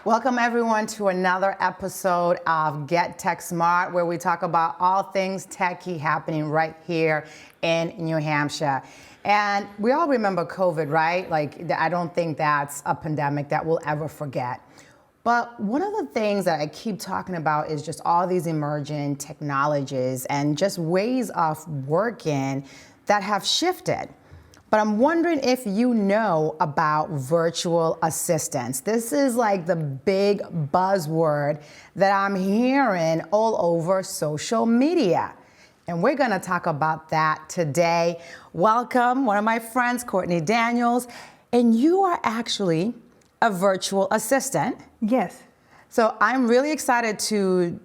Welcome everyone to another episode of Get Tech Smart, where we talk about all things techie happening right here in New Hampshire. And we all remember COVID, right? Like, I don't think that's a pandemic that we'll ever forget. But one of the things that I keep talking about is just all these emerging technologies and just ways of working that have shifted. But I'm wondering if you know about virtual assistants. This is like the big buzzword that I'm hearing all over social media. And we're gonna talk about that today. Welcome, one of my friends, Courtney Daniels. And you are actually a virtual assistant. Yes. So I'm really excited to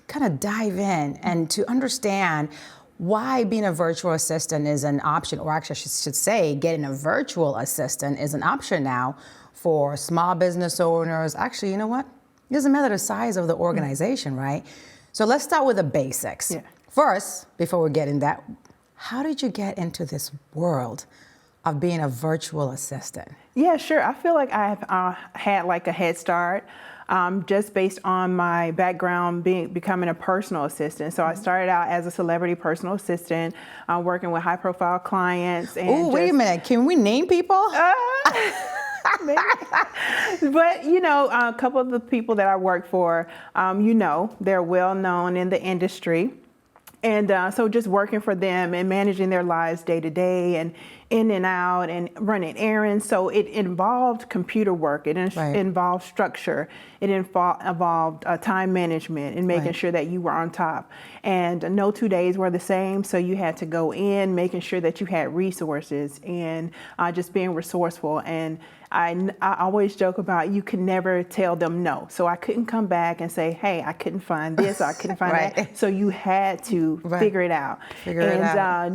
kind of dive in and to understand why being a virtual assistant is an option, or actually I should say getting a virtual assistant is an option now for small business owners. Actually, you know what? It doesn't matter the size of the organization, right? So let's start with the basics. Yeah. First, before we get in that, how did you get into this world of being a virtual assistant? Yeah, sure. I feel like I've had like a head start just based on my background becoming a personal assistant. So I started out as a celebrity personal assistant, working with high profile clients. Oh, wait a minute. Can we name people? Maybe. But, you know, a couple of the people that I work for, they're well known in the industry. And so just working for them and managing their lives day to day and in and out and running errands. So it involved computer work. It involved structure. It involved time management and making sure that you were on top. And no 2 days were the same. So you had to go in, making sure that you had resources and just being resourceful. And I always joke about you can never tell them no. So I couldn't come back and say, hey, I couldn't find this or I couldn't find that. So you had to figure it out.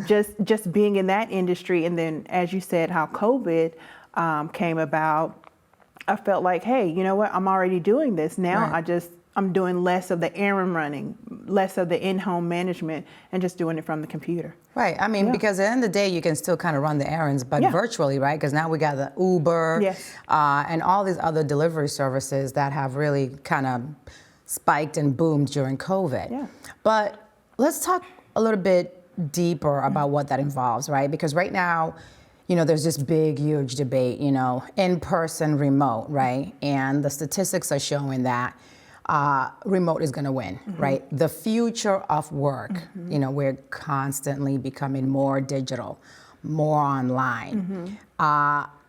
Just being in that industry, and then as you said, how COVID came about, I felt like, hey, you know what? I'm already doing this now. I'm doing less of the errand running, less of the in-home management, and just doing it from the computer. Right. I mean, because at the end of the day, you can still kind of run the errands, but virtually, right? Because now we got the Uber and all these other delivery services that have really kind of spiked and boomed during COVID. Yeah. But let's talk a little bit deeper about what that involves, right? Because right now, you know, there's this big, huge debate, you know, in-person, remote, right? And the statistics are showing that remote is going to win, right? The future of work, you know, we're constantly becoming more digital, more online.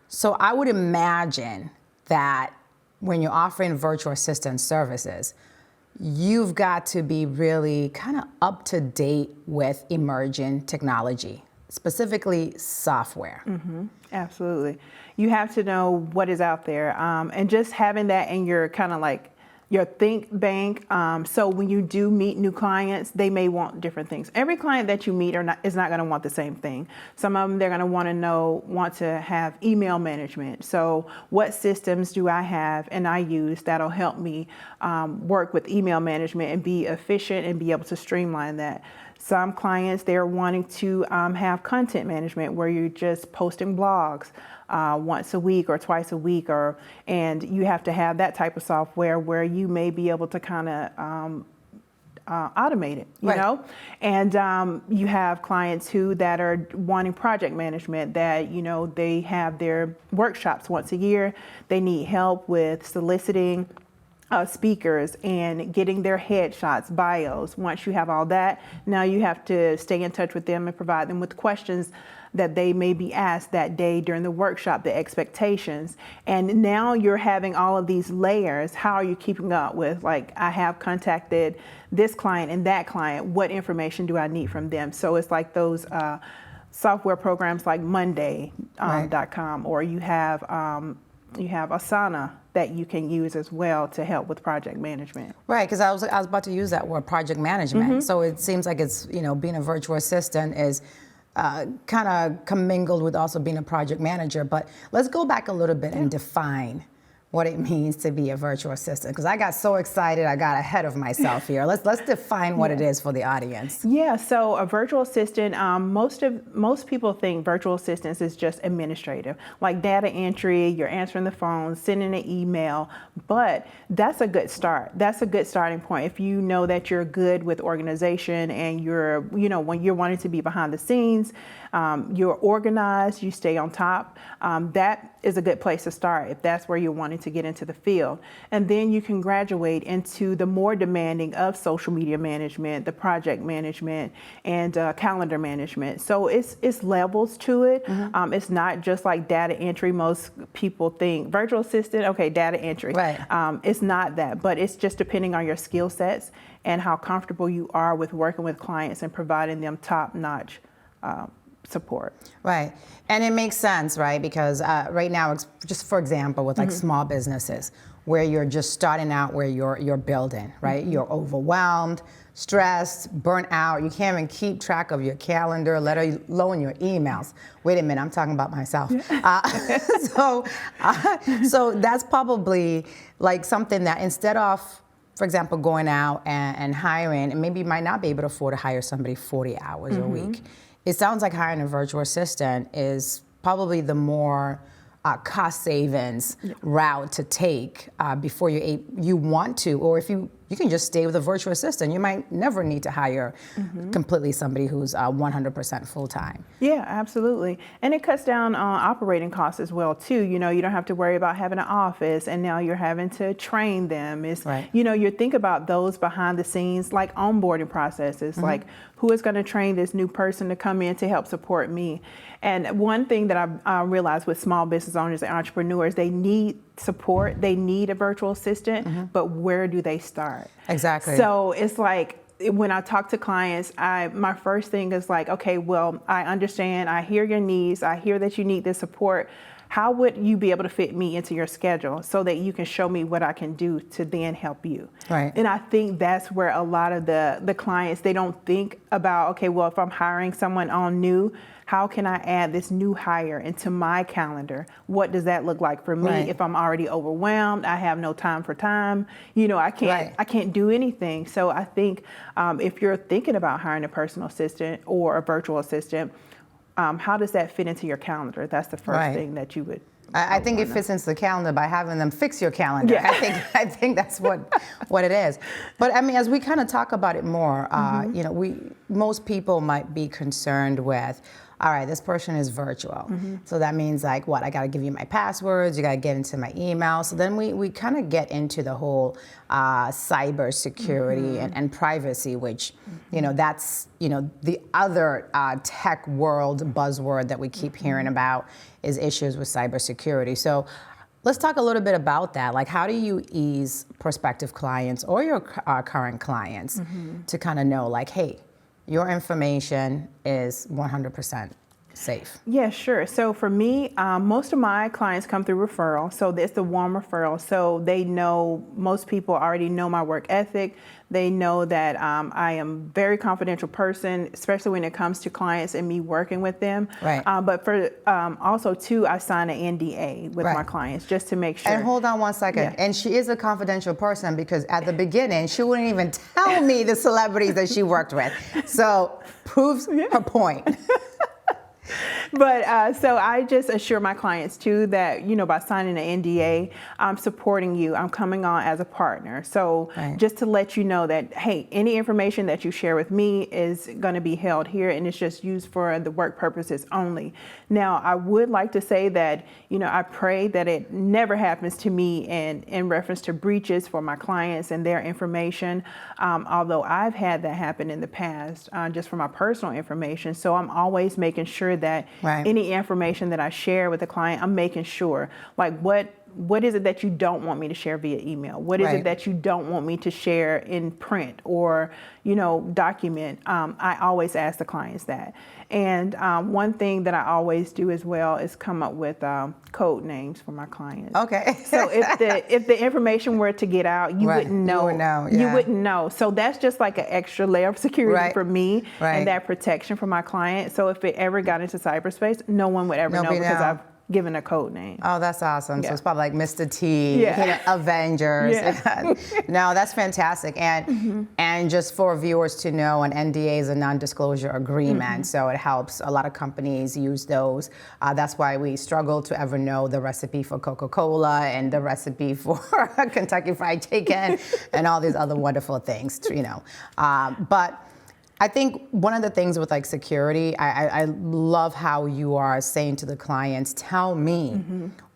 So I would imagine that when you're offering virtual assistant services, you've got to be really kind of up to date with emerging technology, specifically software. Absolutely. You have to know what is out there, and just having that in your kind of like your think bank. So when you do meet new clients, they may want different things. Every client that you meet is not going to want the same thing. Some of them, they're going to want to have email management. So what systems do I have and I use that'll help me work with email management and be efficient and be able to streamline that. Some clients, they're wanting to have content management where you're just posting blogs once a week or twice a week, and you have to have that type of software where you may be able to kind of automate it, you know? And you have clients that are wanting project management, that, you know, they have their workshops once a year. They need help with soliciting speakers and getting their headshots, bios. Once you have all that, now you have to stay in touch with them and provide them with questions that they may be asked that day during the workshop, the expectations. And now you're having all of these layers. How are you keeping up with, like, I have contacted this client and that client, what information do I need from them? So it's like those software programs like Monday.com, or you have Asana that you can use as well to help with project management. Right, because I was about to use that word, project management. So it seems like it's, you know, being a virtual assistant is kind of commingled with also being a project manager. But let's go back a little bit and define what it means to be a virtual assistant? Because I got so excited, I got ahead of myself here. Let's define what it is for the audience. Yeah, so a virtual assistant, most people think virtual assistants is just administrative, like data entry, you're answering the phone, sending an email, but that's a good start. That's a good starting point. If you know that you're good with organization and you're, you know, when you're wanting to be behind the scenes, you're organized, you stay on top, that is a good place to start if that's where you're wanting to get into the field. And then you can graduate into the more demanding of social media management, the project management, and calendar management. So it's levels to it. It's not just like data entry. Most people think virtual assistant, okay, data entry. Right. It's not that, but it's just depending on your skill sets and how comfortable you are with working with clients and providing them top-notch support. Right. And it makes sense, right? Because right now, just for example, with like small businesses where you're just starting out, where you're building, right? You're overwhelmed, stressed, burnt out. You can't even keep track of your calendar, let alone your emails. Wait a minute, I'm talking about myself. So that's probably like something that instead of, for example, going out and hiring, and maybe you might not be able to afford to hire somebody 40 hours a week. It sounds like hiring a virtual assistant is probably the more cost savings route to take before you want to, or if you can just stay with a virtual assistant. You might never need to hire completely somebody who's 100% full time. Yeah, absolutely. And it cuts down on operating costs as well too. You know, you don't have to worry about having an office and now you're having to train them. It's, you know, you think about those behind the scenes like onboarding processes, like who is going to train this new person to come in to help support me. And one thing that I realized with small business owners and entrepreneurs, they need support, they need a virtual assistant, but where do they start? Exactly. So it's like, when I talk to clients, my first thing is like, okay, well, I understand, I hear your needs, I hear that you need this support. How would you be able to fit me into your schedule so that you can show me what I can do to then help you? Right. And I think that's where a lot of the clients, they don't think about, okay, well, if I'm hiring someone on new, how can I add this new hire into my calendar? What does that look like for me if I'm already overwhelmed? I have no time for time. You know, I can't do anything. So I think if you're thinking about hiring a personal assistant or a virtual assistant, how does that fit into your calendar? That's the first thing that you would. I think it fits into the calendar by having them fix your calendar. Yeah. I think that's what it is. But I mean, as we kind of talk about it more, you know, most people might be concerned with, all right, this person is virtual. So that means like what? I got to give you my passwords. You got to get into my email. So then we kind of get into the whole cybersecurity and privacy, which, you know, that's, you know, the other tech world buzzword that we keep hearing about is issues with cybersecurity. So let's talk a little bit about that. Like, how do you ease prospective clients or your current clients to kind of know, like, hey, your information is 100% safe? Yeah, sure. So for me, most of my clients come through referral. So it's the warm referral. So they know, most people already know my work ethic. They know that I am a very confidential person, especially when it comes to clients and me working with them. Right. But for also too, I sign an NDA with my clients just to make sure. And hold on one second. Yeah. And she is a confidential person because at the beginning, she wouldn't even tell me the celebrities that she worked with. So proves her point. But so I just assure my clients too that, you know, by signing an NDA, I'm supporting you. I'm coming on as a partner. So just to let you know that, hey, any information that you share with me is going to be held here and it's just used for the work purposes only. Now, I would like to say that, you know, I pray that it never happens to me in reference to breaches for my clients and their information, although I've had that happen in the past just for my personal information. So I'm always making sure that any information that I share with the client, I'm making sure, like, what is it that you don't want me to share via email? What is it that you don't want me to share in print or, you know, document? I always ask the clients that. And one thing that I always do as well is come up with code names for my clients. Okay. So if the information were to get out, you wouldn't know. You wouldn't know. So that's just like an extra layer of security for me and that protection for my client. So if it ever got into cyberspace, no one would ever know because given a code name. Oh, that's awesome. Yeah. So it's probably like Mr. T, Yeah. Avengers. Yeah. No, that's fantastic. And and just for viewers to know, an NDA is a non-disclosure agreement, so it helps a lot of companies use those. That's why we struggle to ever know the recipe for Coca-Cola and the recipe for Kentucky Fried Chicken and all these other wonderful things, But I think one of the things with like security, I love how you are saying to the clients, tell me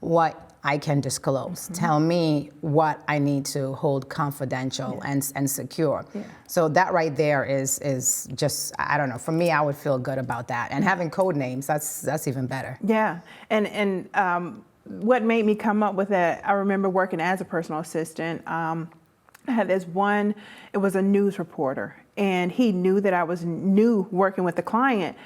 what I can disclose. Tell me what I need to hold confidential and secure. Yeah. So that right there is just, I don't know, for me, I would feel good about that. And having code names, that's even better. Yeah, and what made me come up with that, I remember working as a personal assistant. I had this one, it was a news reporter, and he knew that I was new working with the client,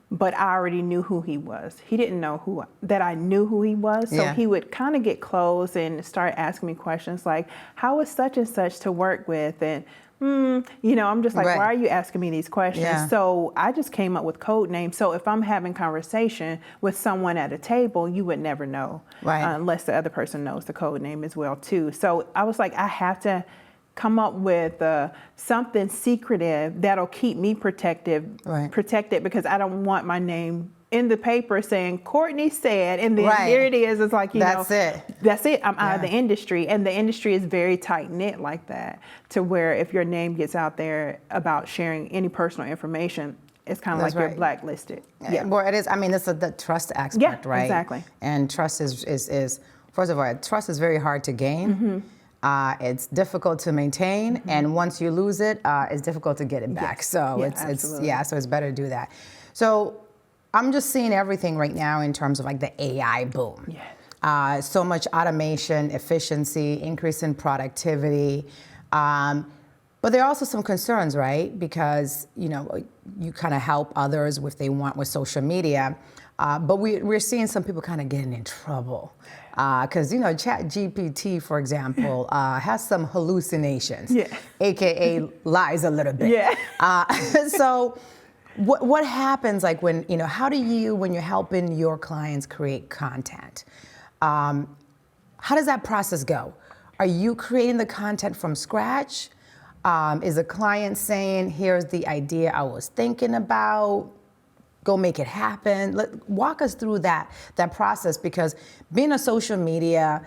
but I already knew who he was. He didn't know that I knew who he was, so he would kind of get close and start asking me questions like, how is such and such to work with? And I'm just like, why are you asking me these questions? Yeah. So I just came up with code names. So if I'm having conversation with someone at a table, you would never know, unless the other person knows the code name as well too. So I was like, I have to come up with something secretive that'll keep me protected because I don't want my name in the paper saying Courtney said, and then here it is. It's like, that's it. I'm out of the industry, and the industry is very tight knit like that, to where if your name gets out there about sharing any personal information, it's kind of like you're blacklisted. Yeah. Well, it is. I mean, it's the trust aspect, right? Exactly. And trust is first of all, trust is very hard to gain. It's difficult to maintain, and once you lose it, it's difficult to get it back. So so it's better to do that. So I'm just seeing everything right now in terms of like the AI boom. Yes. So much automation, efficiency, increase in productivity. But there are also some concerns, right? Because, you kind of help others if they want with social media. But we're seeing some people kind of getting in trouble. Because, ChatGPT, for example, has some hallucinations, AKA lies a little bit. So what happens like when, how do you, when you're helping your clients create content, how does that process go? Are you creating the content from scratch? Is a client saying, here's the idea I was thinking about, go make it happen? Walk us through that process, because being a social media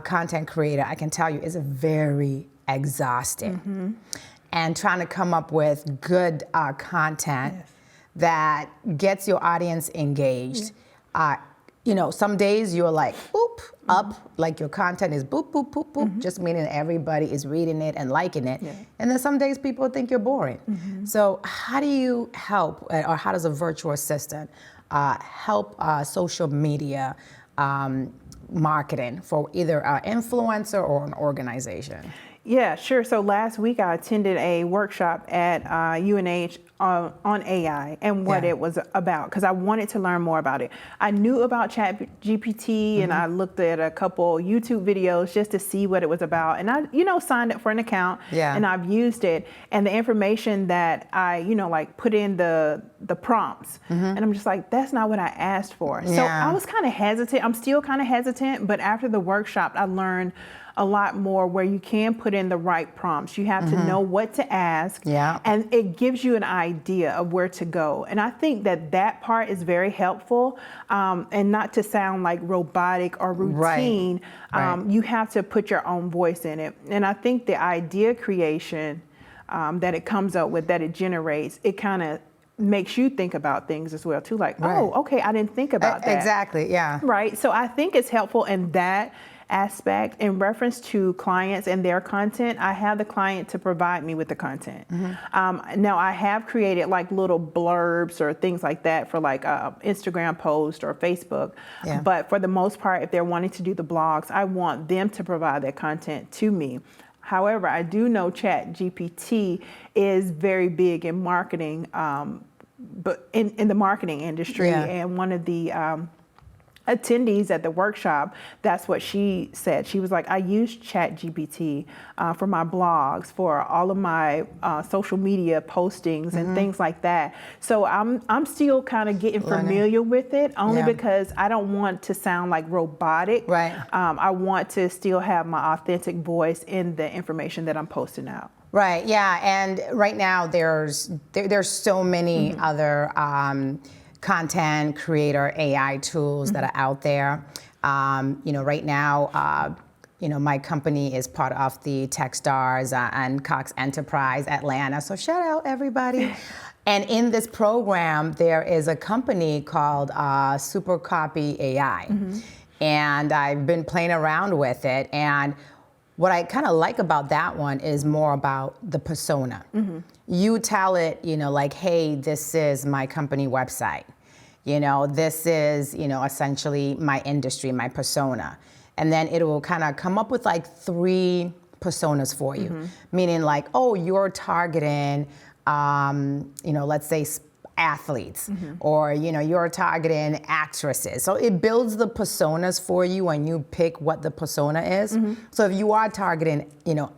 content creator, I can tell you, is very exhausting. And trying to come up with good content that gets your audience engaged. Some days you're like, boop, up, like your content is boop, boop, boop, boop, just meaning everybody is reading it and liking it. And then some days people think you're boring. So how do you help, or how does a virtual assistant help social media marketing for either an influencer or an organization? Yeah, sure. So last week I attended a workshop at UNH on AI and what it was about, because I wanted to learn more about it. I knew about ChatGPT and I looked at a couple YouTube videos just to see what it was about. And I, signed up for an account and I've used it. And the information that I, put in the prompts, and I'm just like, that's not what I asked for. So I was kind of hesitant. I'm still kind of hesitant, but after the workshop, I learned a lot more where you can put in the right prompts. You have to know what to ask, and it gives you an idea of where to go. And I think that part is very helpful, and not to sound like robotic or routine. You have to put your own voice in it. And I think the idea creation that it comes up with, that it generates, it kind of makes you think about things as well too, like, oh, okay, I didn't think about that. Exactly, Right, so I think it's helpful in that aspect. In reference to clients and their content, I have the client to provide me with the content. Now I have created like little blurbs or things like that for like Instagram post or Facebook, but for the most part, if they're wanting to do the blogs, I want them to provide that content to me. However, I do know ChatGPT is very big in marketing, but in the marketing industry, and one of the attendees at the workshop, that's what she said. She was like, I use ChatGPT for my blogs, for all of my social media postings and things like that. So I'm still kind of getting familiar with it, only because I don't want to sound like robotic. Right. I want to still have my authentic voice in the information that I'm posting out. Right. Yeah. And right now there's so many other content creator AI tools that are out there. Right now, my company is part of the Techstars and Cox Enterprise Atlanta. So shout out everybody. And in this program, there is a company called Super Copy AI. And I've been playing around with it. And what I kind of like about that one is more about the persona. You tell it, like, hey, this is my company website. This is, essentially my industry, my persona. And then it will kind of come up with like 3 personas for you. Meaning like, oh, you're targeting, let's say athletes, or, you're targeting actresses. So it builds the personas for you and you pick what the persona is. So if you are targeting,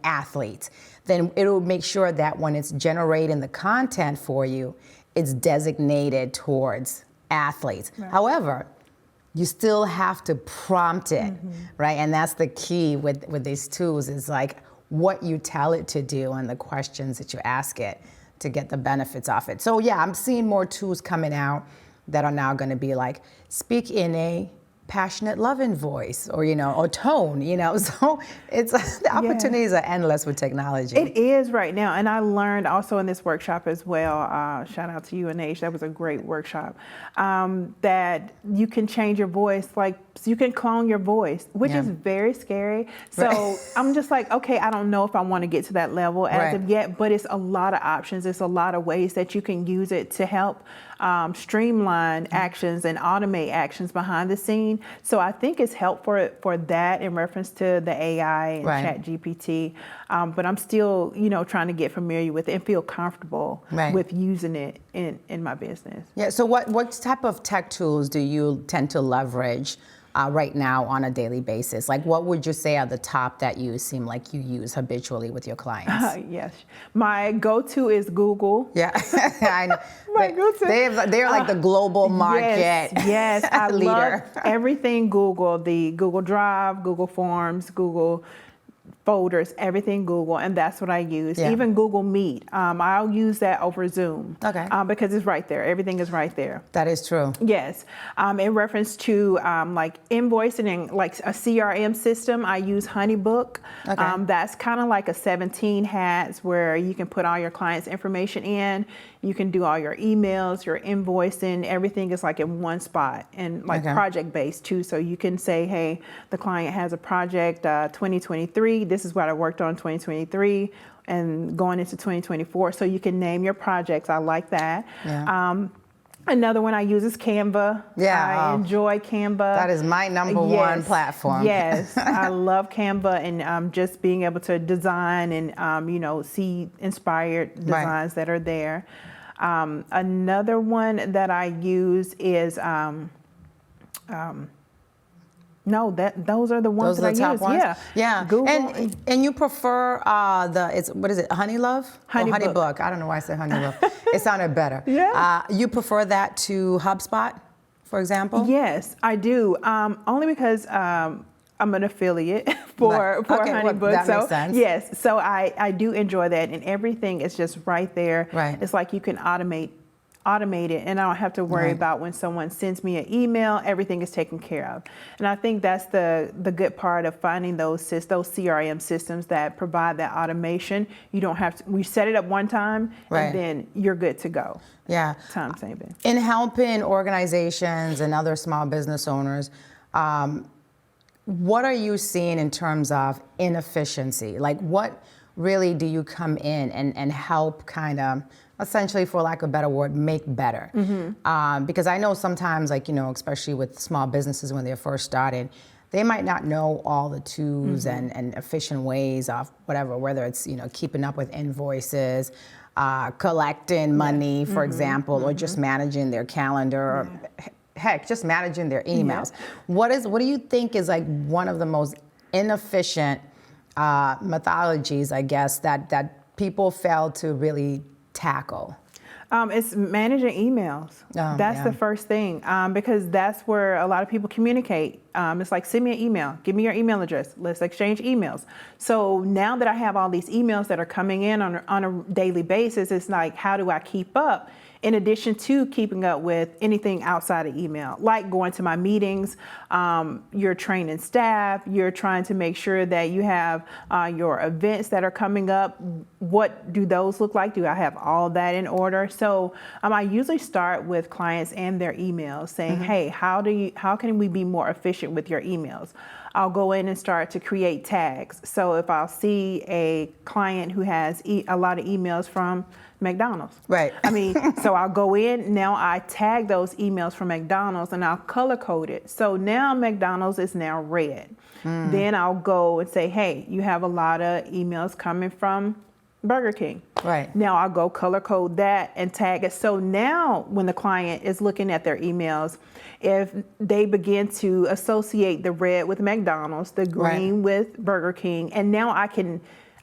athletes, then it'll make sure that when it's generating the content for you, it's designated towards athletes. Right. However, you still have to prompt it, right? And that's the key with these tools, is like what you tell it to do and the questions that you ask it to get the benefits off it. So yeah, I'm seeing more tools coming out that are now going to be like, speak in a passionate, loving voice, or or tone, So it's the opportunities are endless with technology. It is right now, and I learned also in this workshop as well. Shout out to UNH, that was a great workshop. That you can change your voice, like you can clone your voice, which is very scary. So I'm just like, okay, I don't know if I want to get to that level as of yet, but it's a lot of options. It's a lot of ways that you can use it to help streamline actions and automate actions behind the scene. So I think it's helpful for that in reference to the AI and ChatGPT. But I'm still, trying to get familiar with it and feel comfortable with using it in my business. Yeah. So what type of tech tools do you tend to leverage right now on a daily basis? Like, what would you say are the top that you seem like you use habitually with your clients? Yes. My go-to is Google. Yeah, I know. My go-to. They're like the global market Yes, I leader. love everything Google, the Google Drive, Google Forms, Google folders, everything Google, and that's what I use. Even Google Meet, I'll use that over Zoom. Okay. Because it's right there. Everything is right there. That is true. Yes. In reference to like invoicing and like a CRM system, I use HoneyBook. Okay. That's kind of like a 17 hats where you can put all your clients' information in. You can do all your emails, your invoicing, everything is like in one spot, and like project-based too. So you can say, hey, the client has a project 2023. This is what I worked on 2023 and going into 2024. So you can name your projects. I like that. Yeah. Another one I use is Canva. Yeah, I enjoy Canva. That is my number one platform. Yes, I love Canva, and just being able to design and see inspired designs that are there. Another one that I use is those are the ones that I use. Those are the top ones? Yeah. Google. And you prefer what is it, HoneyLove? HoneyBook. I don't know why I said HoneyLove. It sounded better. Yeah. You prefer that to HubSpot, for example? Yes, I do. Only because I'm an affiliate for HoneyBook. Well, that makes sense. Yes, so I do enjoy that, and everything is just right there. Right. It's like you can automate it, and I don't have to worry about when someone sends me an email, everything is taken care of. And I think that's the good part of finding those CRM systems that provide that automation. You don't have to, we set it up one time, and then you're good to go. Yeah. Time saving. In helping organizations and other small business owners, what are you seeing in terms of inefficiency? Like, what really do you come in and help kind of, essentially, for lack of a better word, make better? Because I know sometimes, like, especially with small businesses when they're first started, they might not know all the tools and efficient ways of whatever, whether it's, keeping up with invoices, collecting money, for example, or just managing their calendar, heck, just managing their emails. What do you think is like one of the most inefficient methodologies, I guess, that people fail to really tackle? It's managing emails. That's the first thing, because that's where a lot of people communicate. It's like, send me an email, give me your email address, let's exchange emails. So now that I have all these emails that are coming in on a daily basis, it's like, how do I keep up? In addition to keeping up with anything outside of email, like going to my meetings, you're training staff, you're trying to make sure that you have your events that are coming up. What do those look like? Do I have all that in order? So I usually start with clients and their emails saying, hey, how can we be more efficient with your emails? I'll go in and start to create tags. So if I'll see a client who has a lot of emails from McDonald's. Right. So I'll go in, now I tag those emails from McDonald's and I'll color code it. So now McDonald's is now red. Then I'll go and say, hey, you have a lot of emails coming from Burger King. Right. Now I'll go color code that and tag it. So now when the client is looking at their emails, if they begin to associate the red with McDonald's, the green with Burger King, and now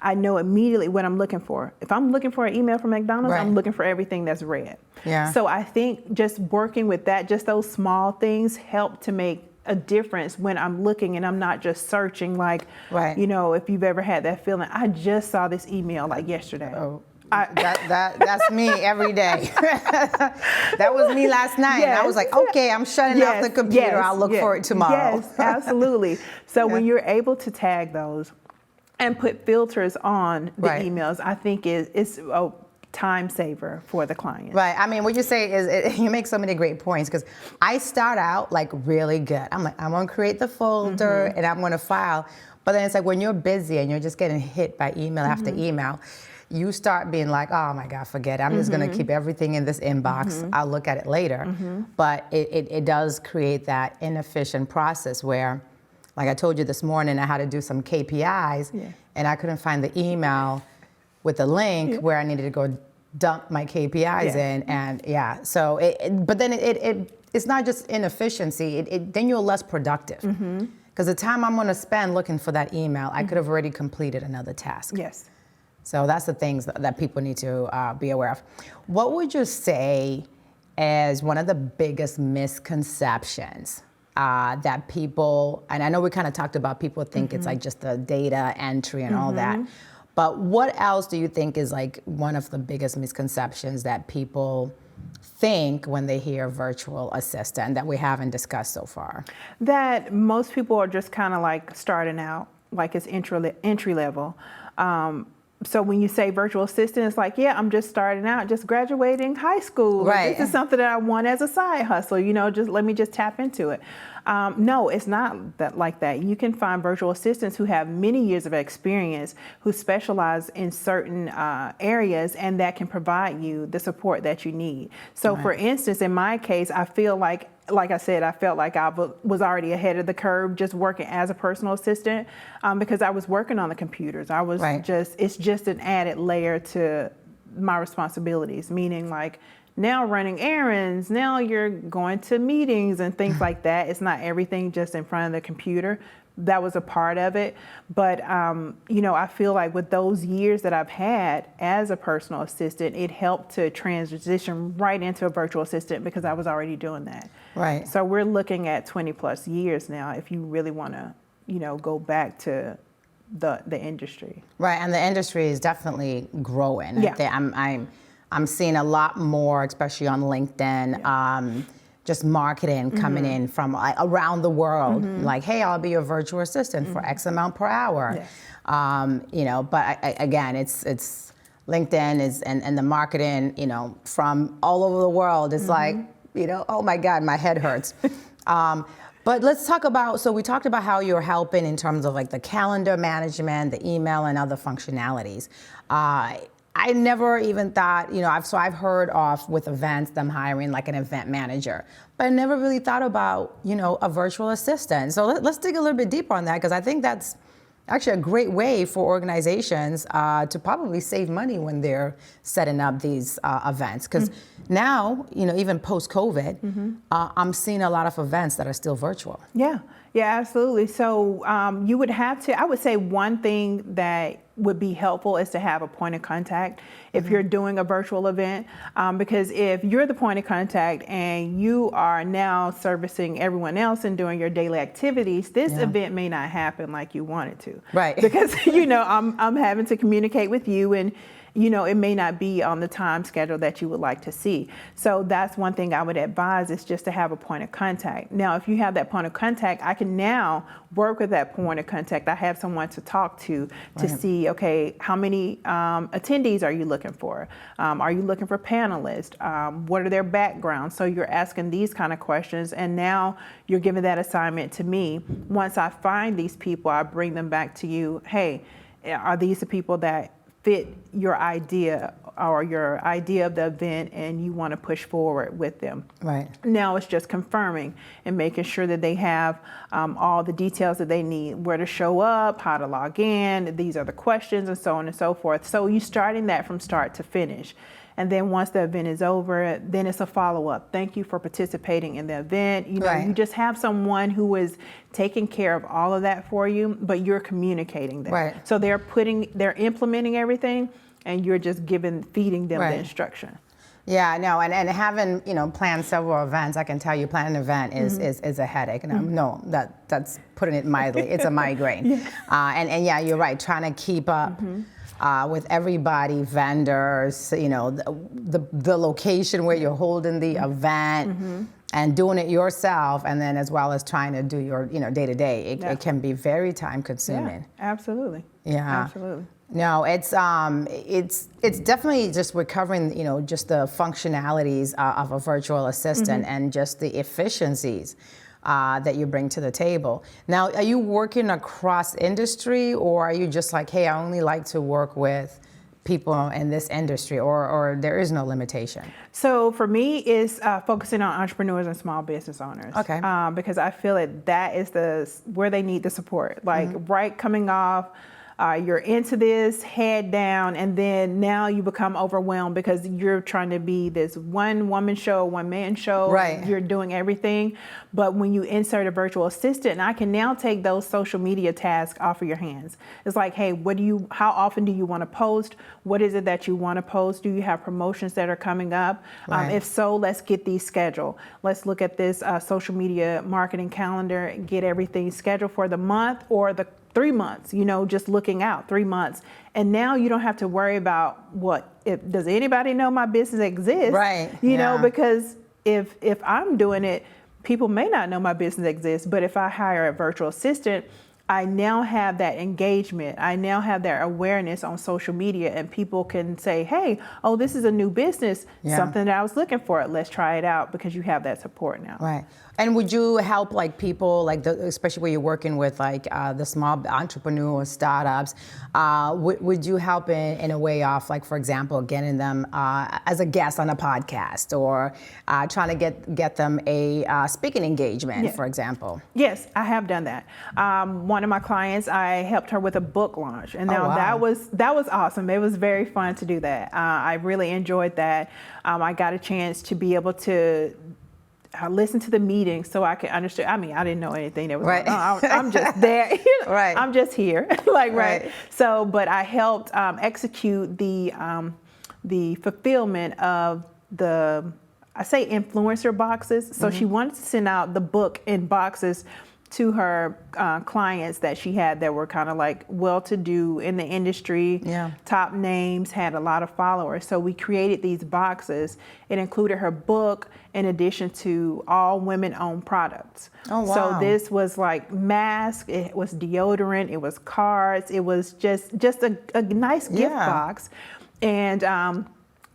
I know immediately what I'm looking for. If I'm looking for an email from McDonald's, I'm looking for everything that's red. Yeah. So I think just working with that, just those small things help to make a difference when I'm looking and I'm not just searching like, if you've ever had that feeling, I just saw this email like yesterday. Oh. That's me every day. That was me last night. And I was like, okay, I'm shutting off the computer. I'll look for it tomorrow. Yes, absolutely. So when you're able to tag those and put filters on the emails, I think it's a time saver for the client. Right. What you say is, you make so many great points, because I start out like really good. I'm like, I'm going to create the folder and I'm going to file. But then it's like when you're busy and you're just getting hit by email after email, you start being like, oh my God, forget it. I'm just going to keep everything in this inbox. I'll look at it later. But it does create that inefficient process where, like I told you this morning, I had to do some KPIs and I couldn't find the email with the link where I needed to go dump my KPIs in. And so but then it's not just inefficiency, then you're less productive. Because the time I'm going to spend looking for that email, I could have already completed another task. Yes. So that's the things that people need to be aware of. What would you say is one of the biggest misconceptions that people, and I know we kind of talked about people think it's like just the data entry and all that, but what else do you think is like one of the biggest misconceptions that people think when they hear virtual assistant that we haven't discussed so far? That most people are just kind of like starting out, like it's entry level. So when you say virtual assistant, it's like, I'm just starting out, just graduating high school. Right. This is something that I want as a side hustle, let me just tap into it. No, it's not that like that. You can find virtual assistants who have many years of experience, who specialize in certain areas, and that can provide you the support that you need. So for instance, in my case, I feel like I said, I felt like I was already ahead of the curve just working as a personal assistant because I was working on the computers. I was it's just an added layer to my responsibilities, meaning like now running errands, now you're going to meetings and things like that. It's not everything just in front of the computer. That was a part of it. But, I feel like with those years that I've had as a personal assistant, it helped to transition right into a virtual assistant because I was already doing that. Right. So we're looking at 20 plus years now if you really want to, go back to the industry. Right, and the industry is definitely growing. Yeah. I'm seeing a lot more, especially on LinkedIn, just marketing coming in from around the world. Like, hey, I'll be your virtual assistant for X amount per hour. Yes. But again, it's LinkedIn is and the marketing, from all over the world. It's like, oh my God, my head hurts. But let's talk about, so we talked about how you're helping in terms of like the calendar management, the email, and other functionalities. I never even thought, I've heard of with events, them hiring like an event manager, but I never really thought about, a virtual assistant. So let's dig a little bit deeper on that, because I think that's actually a great way for organizations to probably save money when they're setting up these events. Because now, even post-COVID, I'm seeing a lot of events that are still virtual. Yeah, absolutely. So you would have to, I would say one thing that would be helpful is to have a point of contact if you're doing a virtual event, because if you're the point of contact and you are now servicing everyone else and doing your daily activities, this event may not happen like you want it to. Right. Because, I'm having to communicate with you, and it may not be on the time schedule that you would like to see. So that's one thing I would advise, is just to have a point of contact. Now, if you have that point of contact, I can now work with that point of contact. I have someone to talk to see, okay, how many attendees are you looking for? Are you looking for panelists? What are their backgrounds? So you're asking these kind of questions, and now you're giving that assignment to me. Once I find these people, I bring them back to you. Hey, are these the people that fit your idea or your idea of the event, and you want to push forward with them? Right. Now it's just confirming and making sure that they have all the details that they need, where to show up, how to log in, these are the questions, and so on and so forth. So you're starting that from start to finish. And then once the event is over, then it's a follow-up. Thank you for participating in the event. You just have someone who is taking care of all of that for you, but you're communicating them. Right. So they're implementing everything, and you're just feeding them the instruction. Yeah, no, and having planned several events, I can tell you, planning an event is a headache, and that's putting it mildly. It's a migraine. And yeah, you're right. Trying to keep up with everybody, vendors, the location where you're holding the event, and doing it yourself, and then as well as trying to do your day to day. It can be very time consuming. Yeah, absolutely. Yeah, absolutely. No, it's definitely just recovering, just the functionalities of a virtual assistant and just the efficiencies that you bring to the table. Now, are you working across industry, or are you just like, hey, I only like to work with people in this industry, or there is no limitation? So for me, it's focusing on entrepreneurs and small business owners. Okay. Because I feel that is where they need the support. Like right coming off, you're into this, head down, and then now you become overwhelmed because you're trying to be this one-woman show, one-man show. Right. You're doing everything. But when you insert a virtual assistant, I can now take those social media tasks off of your hands. It's like, hey, how often do you want to post? What is it that you want to post? Do you have promotions that are coming up? Right. If so, let's get these scheduled. Let's look at this social media marketing calendar, get everything scheduled for the month or the 3 months, just looking out 3 months. And now you don't have to worry about does anybody know my business exists? Right. Because if I'm doing it, people may not know my business exists. But if I hire a virtual assistant, I now have that engagement. I now have that awareness on social media, and people can say, hey, this is a new business, something that I was looking for. Let's try it out, because you have that support now. Right. And would you help people, especially where you're working with the small entrepreneur startups, would you help in a way of, for example, getting them as a guest on a podcast, or trying to get them a speaking engagement, for example? Yes, I have done that. One of my clients, I helped her with a book launch, and now that was awesome. It was very fun to do that. I really enjoyed that. I got a chance to be able to listen to the meeting so I could understand. I mean, I didn't know anything that was going on. I'm just there. Right. I'm just here. Right. So, but I helped execute the fulfillment of I say influencer boxes. So she wanted to send out the book in boxes to her clients that she had that were kind of well-to-do in the industry, top names, had a lot of followers. So we created these boxes. It included her book in addition to all women-owned products. Oh, wow. So this was masks, it was deodorant, it was cards, it was just a nice gift box. And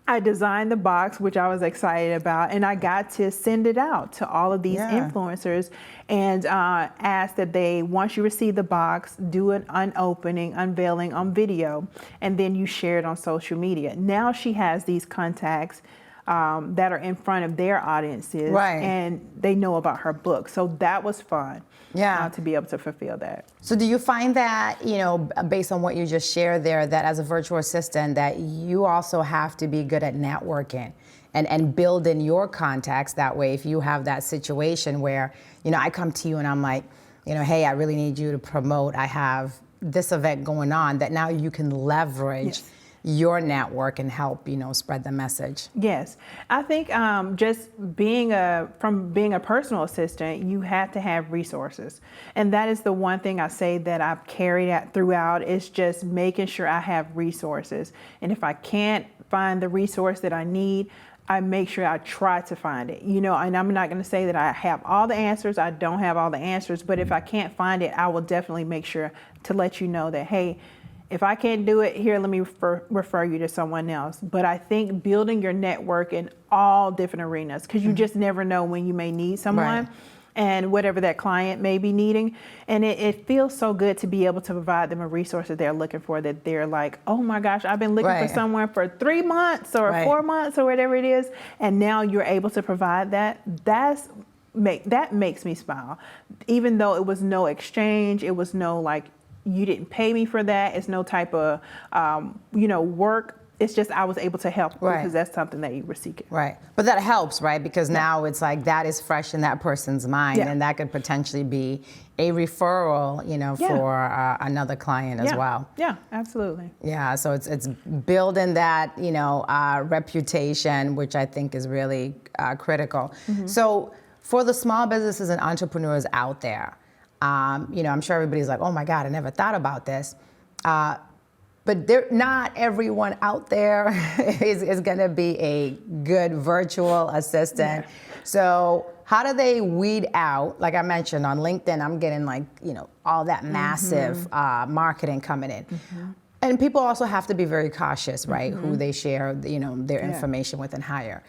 I designed the box, which I was excited about, and I got to send it out to all of these influencers and ask that once you receive the box, do an unveiling on video, and then you share it on social media. Now she has these contacts that are in front of their audiences, right. and they know about her book. So that was fun. Yeah. To be able to fulfill that. So do you find that, based on what you just shared there, that as a virtual assistant, that you also have to be good at networking and building your contacts that way? If you have that situation where, I come to you and I'm like, hey, I really need you to promote, I have this event going on, that now you can leverage your network and help, spread the message. Yes, I think just being a personal assistant, you have to have resources, and that is the one thing I say that I've carried out throughout, is just making sure I have resources. And if I can't find the resource that I need, I make sure I try to find it, and I'm not going to say that I have all the answers. I don't have all the answers, but if I can't find it, I will definitely make sure to let you know that, hey, if I can't do it here, let me refer you to someone else. But I think building your network in all different arenas, because you just never know when you may need someone, and whatever that client may be needing. And it feels so good to be able to provide them a resource that they're looking for, that they're like, oh my gosh, I've been looking for someone for 3 months or 4 months or whatever it is. And now you're able to provide that. That makes me smile. Even though it was no exchange, it was no you didn't pay me for that. It's no type of, work. It's just I was able to help because that's something that you were seeking. Right. But that helps, right? Because now it's like that is fresh in that person's mind, and that could potentially be a referral, for another client as well. Yeah, absolutely. Yeah, so it's building that, reputation, which I think is really critical. Mm-hmm. So for the small businesses and entrepreneurs out there, I'm sure everybody's like, oh my God, I never thought about this. But not everyone out there is going to be a good virtual assistant. Yeah. So how do they weed out? Like I mentioned on LinkedIn, I'm getting all that massive marketing coming in. Mm-hmm. And people also have to be very cautious, right? Mm-hmm. Who they share, their information with and hire.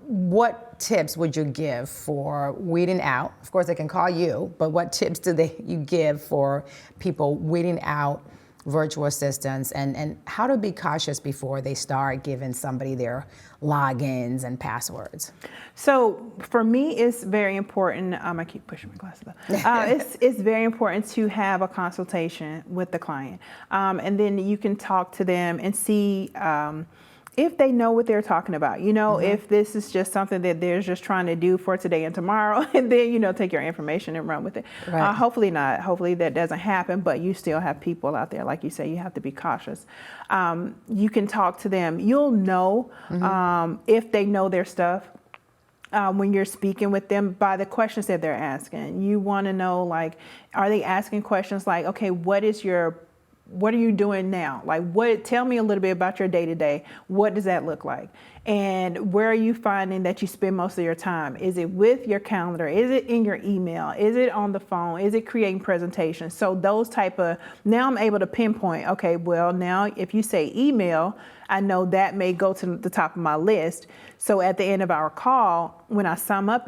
What tips would you give for weeding out? Of course, they can call you, but what tips you give for people weeding out virtual assistants, and how to be cautious before they start giving somebody their logins and passwords? So for me, it's very important. I keep pushing my glasses up. It's very important to have a consultation with the client, and then you can talk to them and see if they know what they're talking about, if this is just something that they're just trying to do for today and tomorrow, and then, take your information and run with it. Right. Hopefully not. Hopefully that doesn't happen, but you still have people out there. Like you say, you have to be cautious. You can talk to them. You'll know if they know their stuff. When you're speaking with them by the questions that they're asking. You want to know, are they asking questions like, okay, what are you doing now? Tell me a little bit about your day-to-day. What does that look like? And where are you finding that you spend most of your time? Is it with your calendar? Is it in your email? Is it on the phone? Is it creating presentations? So those now I'm able to pinpoint, okay, well, now if you say email, I know that may go to the top of my list. So at the end of our call, when I summarize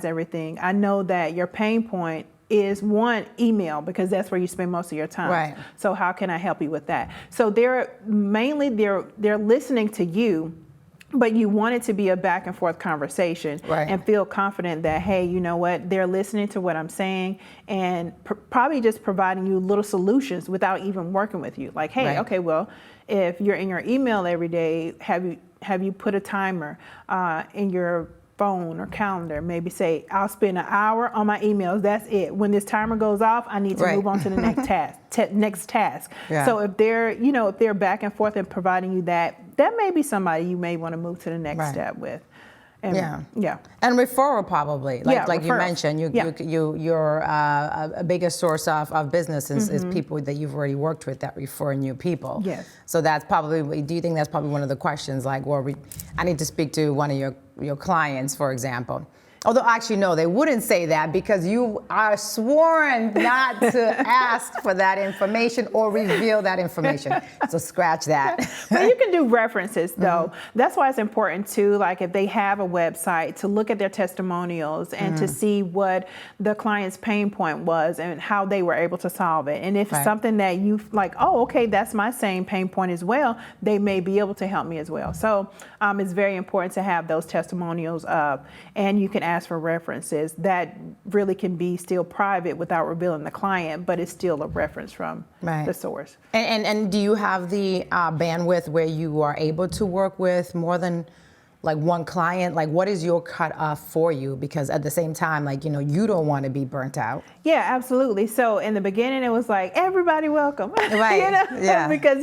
everything, I know that your pain point is one, email, because that's where you spend most of your time. Right. So how can I help you with that? So they're listening to you, but you want it to be a back and forth conversation, and feel confident that, hey, you know what, they're listening to what I'm saying, and probably just providing you little solutions without even working with you. Like, hey, okay, well, if you're in your email every day, have you put a timer in your phone or calendar? Maybe say, I'll spend an hour on my emails. That's it. When this timer goes off, I need to move on to the next task. Yeah. So if they're back and forth and providing you that may be somebody you may want to move to the next step with. And, and referral probably, like you mentioned, your biggest source of business is people that you've already worked with that refer new people. Yes. So that's probably. Do you think that's probably one of the questions? I need to speak to one of your clients, for example. Although actually, no, they wouldn't say that because you are sworn not to ask for that information or reveal that information. So scratch that. But you can do references though. That's why it's important too, like if they have a website, to look at their testimonials and to see what the client's pain point was and how they were able to solve it. And if it's something that you like, oh, okay, that's my same pain point as well, they may be able to help me as well. So it's very important to have those testimonials up, and you can ask for references that really can be still private without revealing the client, but it's still a reference from the source. And do you have the bandwidth where you are able to work with more than like one client? Like, what is your cutoff for you? Because at the same time, like, you know, you don't want to be burnt out. Yeah, absolutely. So in the beginning, it was like, everybody welcome. Right. You know? Because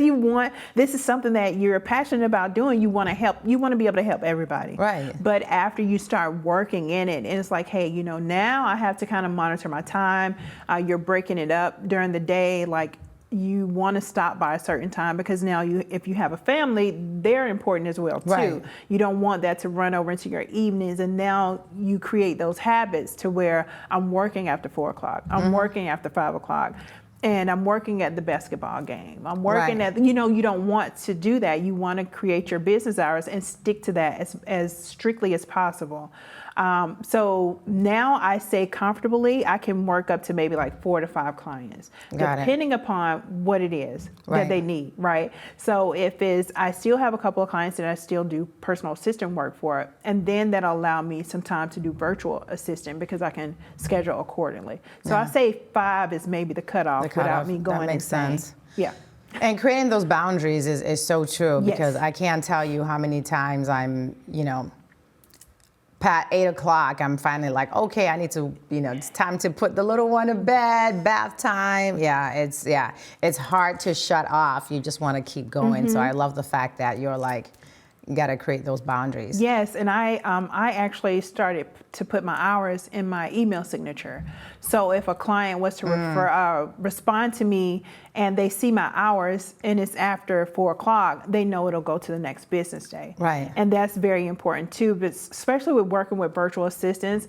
this is something that you're passionate about doing. You want to help, you want to be able to help everybody. Right. But after you start working in it, and it's like, hey, you know, now I have to kind of monitor my time. You're breaking it up during the day, like, you want to stop by a certain time because now if you have a family, they're important as well too. Right. You don't want that to run over into your evenings, and now you create those habits to where I'm working after 4 o'clock, I'm working after 5 o'clock, and I'm working at the basketball game. I'm working at, you know, you don't want to do that. You want to create your business hours and stick to that as strictly as possible. So now I say comfortably, I can work up to maybe like 4 to 5 clients, depending upon what it is that they need, right? So if I still have a couple of clients that I still do personal assistant work for, and then that'll allow me some time to do virtual assistant because I can schedule accordingly. So I say 5 is maybe the cutoff without me going insane. That makes sense. Yeah. And creating those boundaries is so true because I can't tell you how many times I'm, you know, at 8 o'clock, I'm finally like, okay, I need to, you know, it's time to put the little one to bed, bath time. It's hard to shut off. You just want to keep going. So I love the fact that you're like, you got to create those boundaries. Yes, and I actually started to put my hours in my email signature. So if a client was to respond to me and they see my hours and it's after 4 o'clock, they know it'll go to the next business day. Right. And that's very important too, but especially with working with virtual assistants.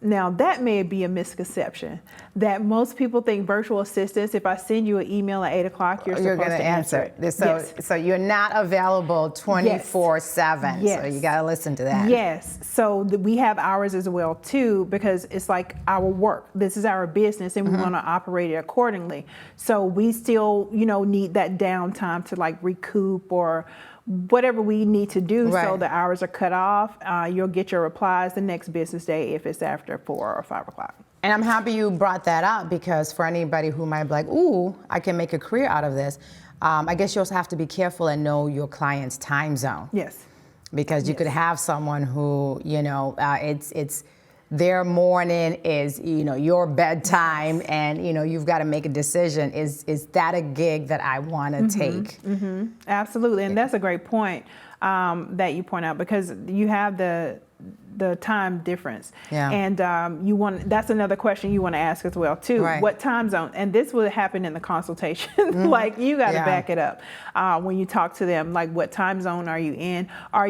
Now that may be a misconception that most people think virtual assistants, if I send you an email at 8 o'clock, you're supposed to answer it. So you're not available 24/7. Yes. So you got to listen to that. Yes. So we have hours as well too, because it's like our work. This is our business, and we want to operate it accordingly. So we still, you know, need that downtime to like recoup or whatever we need to do. So the hours are cut off. You'll get your replies the next business day if it's after 4 or 5 o'clock. And I'm happy you brought that up because for anybody who might be like, ooh, I can make a career out of this, I guess you also have to be careful and know your client's time zone. Yes. Because you could have someone who, you know, it's their morning is, you know, your bedtime, and, you know, you've got to make a decision. Is that a gig that I want to take? Absolutely. And that's a great point that you point out, because you have the time difference. And that's another question you want to ask as well too. What time zone? And this will happen in the consultation. Like, you got to back it up when you talk to them. Like, what time zone are you in? Or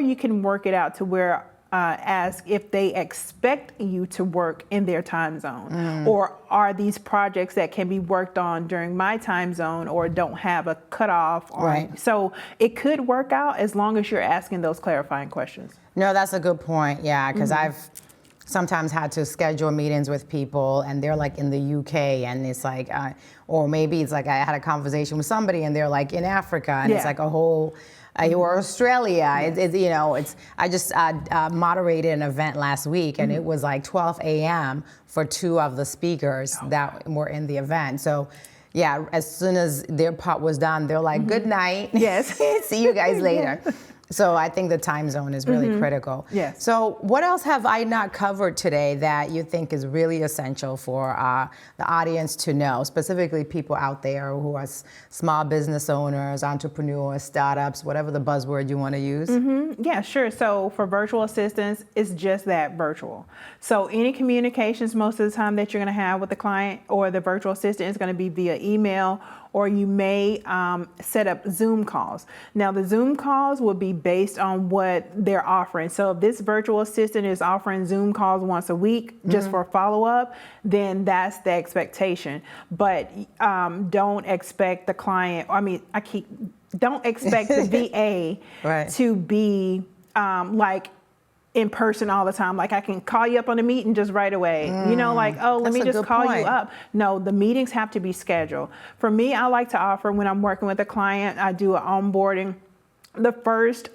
you can work it out to where ask if they expect you to work in their time zone, or are these projects that can be worked on during my time zone or don't have a cutoff. So it could work out as long as you're asking those clarifying questions. No, that's a good point. Yeah, because I've sometimes had to schedule meetings with people and they're like in the UK, and it's like, or maybe it's like I had a conversation with somebody and they're like in Africa, and it's like a whole, or Australia. You know, I just moderated an event last week, and it was like 12 a.m. for 2 of the speakers that were in the event. So yeah, as soon as their part was done, they're like, good night. Yes. See you guys later. So I think the time zone is really critical. Yes. So what else have I not covered today that you think is really essential for the audience to know, specifically people out there who are small business owners, entrepreneurs, startups, whatever the buzzword you want to use? Yeah, sure. So for virtual assistants, it's just that, virtual. So any communications most of the time that you're going to have with the client or the virtual assistant is going to be via email or you may set up Zoom calls. Now the Zoom calls will be based on what they're offering. So if this virtual assistant is offering Zoom calls once a week just for follow-up, then that's the expectation. But don't expect the client, don't expect the VA to be like in person all the time. Like I can call you up on a meeting just right away. You know, like, oh, let me just call you up. No, the meetings have to be scheduled. For me, I like to offer when I'm working with a client, I do an onboarding. The first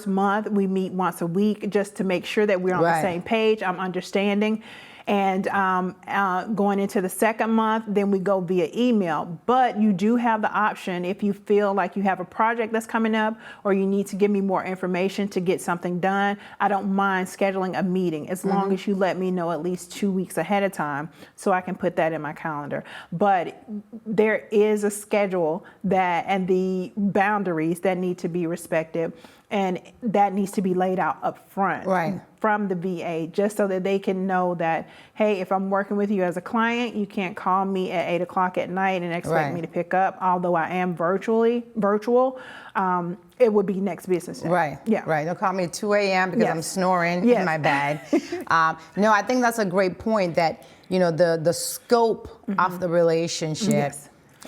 month we meet once a week just to make sure that we're on the same page. I'm understanding. And going into the second month, then we go via email. But you do have the option if you feel like you have a project that's coming up or you need to give me more information to get something done. I don't mind scheduling a meeting as long as you let me know at least 2 weeks ahead of time so I can put that in my calendar. But there is a schedule and the boundaries that need to be respected. And that needs to be laid out up front from the VA, just so that they can know that, hey, if I'm working with you as a client, you can't call me at 8 o'clock at night and expect me to pick up. Although I am virtual, it would be next business day. Don't call me at 2 a.m. because I'm snoring in my bed. No, I think that's a great point that, you know, the scope of the relationship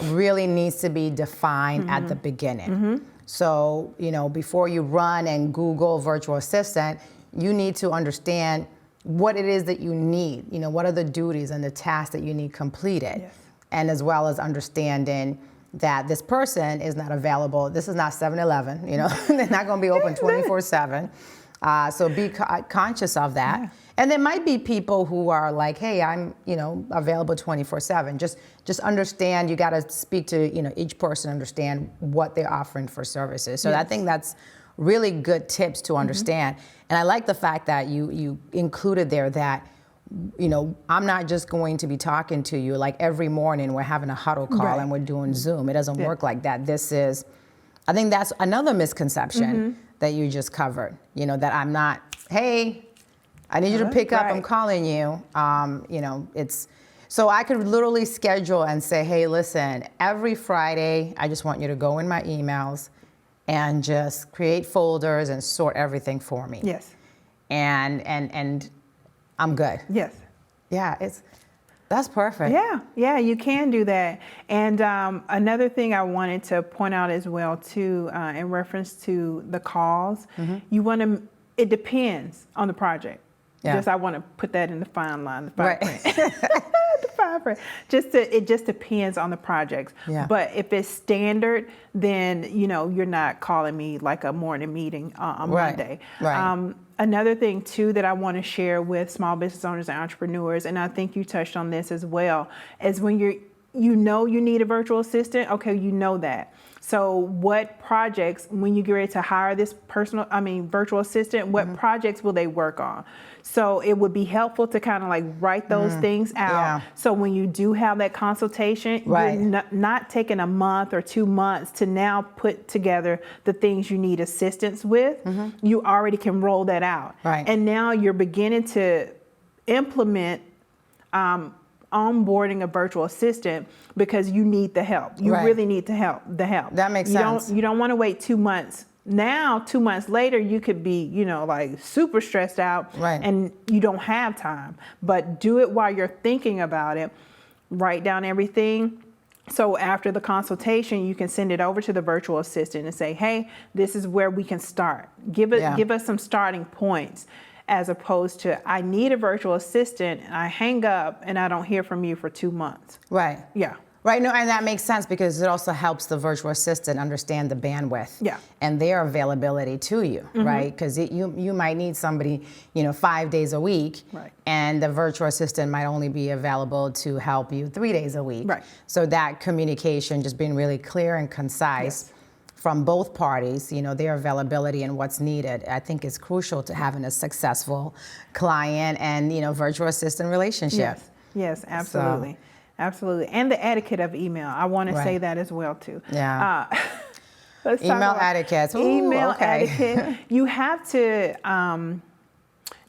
really needs to be defined at the beginning. So, you know, before you run and Google virtual assistant, you need to understand what it is that you need. You know, what are the duties and the tasks that you need completed? And as well as understanding that this person is not available. This is not 7-Eleven, you know, they're not going to be open 24/7. So be conscious of that. And there might be people who are like, hey, I'm, you know, available 24/7. Just understand, you got to speak to, you know, each person, understand what they're offering for services. So I think that's really good tips to understand. And I like the fact that you included there that, you know, I'm not just going to be talking to you like every morning we're having a huddle call and we're doing Zoom. It doesn't work like that. I think that's another misconception that you just covered, you know, that I'm not, hey, I need you to pick up, I'm calling you. You know, so I could literally schedule and say, hey, listen, every Friday, I just want you to go in my emails and just create folders and sort everything for me. And I'm good. Yeah, that's perfect. Yeah, you can do that. And another thing I wanted to point out as well too, in reference to the calls, it depends on the project. I want to put that in the fine line, the fine print. The fine print. It just depends on the projects. But if it's standard, then, you know, you're not calling me like a morning meeting on Monday. Another thing too that I want to share with small business owners and entrepreneurs, and I think you touched on this as well, is when you need a virtual assistant, okay, you know that. So what projects, when you get ready to hire this virtual assistant, what projects will they work on? So it would be helpful to kind of like write those things out. So when you do have that consultation, you're not taking a month or 2 months to now put together the things you need assistance with. You already can roll that out. And now you're beginning to implement onboarding a virtual assistant because you need the help. You really need the help. That makes sense. You don't want to wait 2 months. Now, 2 months later, you could be, you know, like super stressed out and you don't have time. But do it while you're thinking about it. Write down everything. So after the consultation, you can send it over to the virtual assistant and say, hey, this is where we can start. Give us some starting points, as opposed to, I need a virtual assistant, and I hang up and I don't hear from you for 2 months. Right, no, and that makes sense because it also helps the virtual assistant understand the bandwidth and their availability to you, right? Because you might need somebody, you know, 5 days a week, and the virtual assistant might only be available to help you 3 days a week. So that communication, just being really clear and concise from both parties, you know, their availability and what's needed, I think is crucial to having a successful client and, you know, virtual assistant relationship. Yes, absolutely. So, absolutely. And the etiquette of email. I want to say that as well, too. Email etiquette. Email etiquette. You have to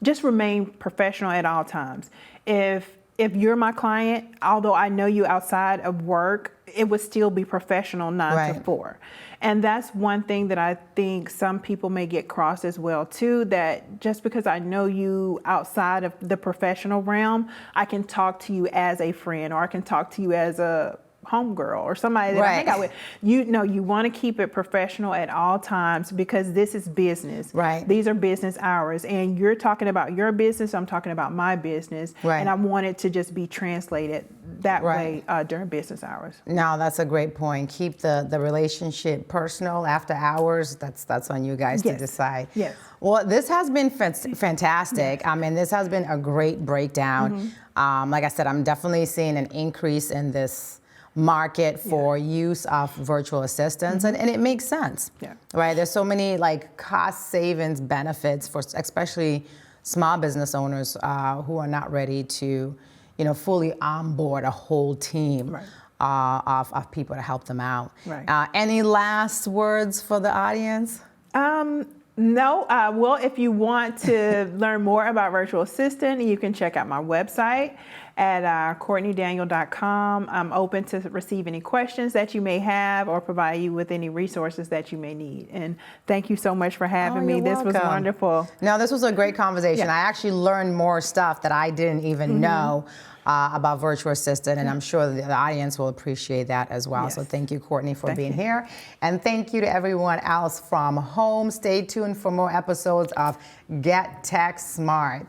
just remain professional at all times. If if you're my client, although I know you outside of work, it would still be professional 9 to 4. And that's one thing that I think some people may get crossed as well too, that just because I know you outside of the professional realm, I can talk to you as a friend, or I can talk to you as a homegirl or somebody that I hang out with. You know, you want to keep it professional at all times, because this is business. Right. These are business hours, and you're talking about your business, I'm talking about my business, and I want it to just be translated that way during business hours. No, that's a great point. Keep the relationship personal after hours. That's on you guys to decide. Yes. Well, this has been fantastic. I mean, this has been a great breakdown. Like I said, I'm definitely seeing an increase in this market for use of virtual assistants, and it makes sense, right? There's so many like cost savings benefits for especially small business owners who are not ready to, fully onboard a whole team of people to help them out. Any last words for the audience? No. Well, if you want to learn more about Virtual Assistant, you can check out my website at CourtneyDaniel.com. I'm open to receive any questions that you may have, or provide you with any resources that you may need. And thank you so much for having me. This was wonderful. No, this was a great conversation. I actually learned more stuff that I didn't even know about Virtual Assistant, and I'm sure the audience will appreciate that as well. So thank you, Courtney, for being here. And thank you to everyone else from home. Stay tuned for more episodes of Get Tech Smart.